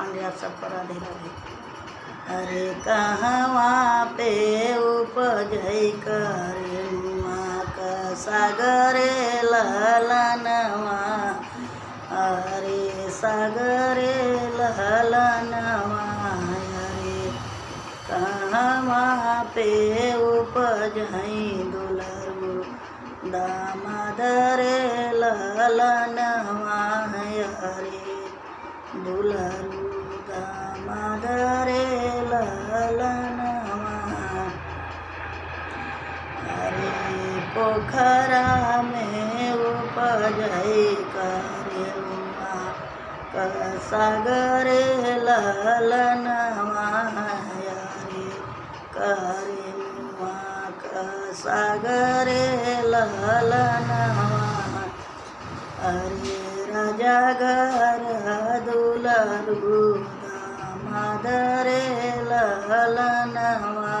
पांडे आप सबको राधे राधे। अरे कहवा पे उपजै करे मुआ का सागरे ललनवा, अरे सागरे ललनवा, अरे कहवा पे उपजै दुलरू दामोदर ललनवा, अरे दुलरू दामोदर ललनवा। अरे पोखरा में उपजै करे मुआ का सागरे ललनवा, अरे करे मुआ का सागरे ललनवा। अरे राजा घर दुलरू दामोदर ललनवा,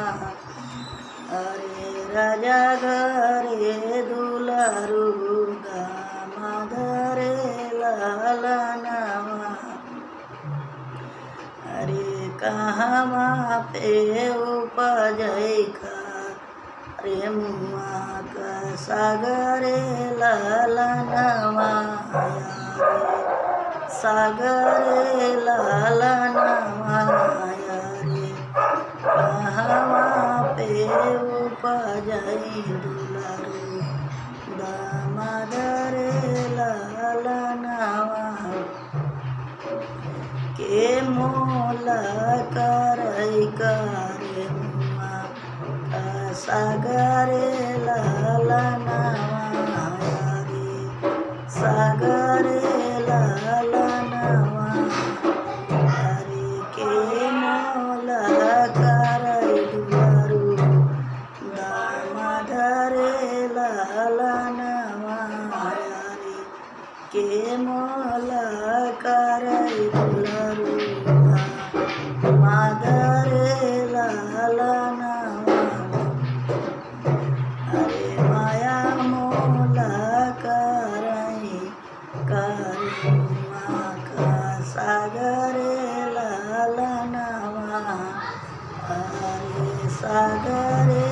अरे राजा घरे दुलरू दामोदर ललनवा। अरे कहवा पे उपजै करे मुआ का सागरे ललनवा, अरे सागरे ललनवा, अरे कहवा पे उपजै दुलरू दामोदर ललनवा। के मोल करै करे मुआ का सागरे ललनवा, अरे सागरे ललनवा। अरे के मोल करै दुलरू दामोदर ललनवा, अरे के मोल करै दुलरू दामोदर ललनवा। अरे माया मोल करै करे मुआ का सागरे ललनवा, अरे सागरे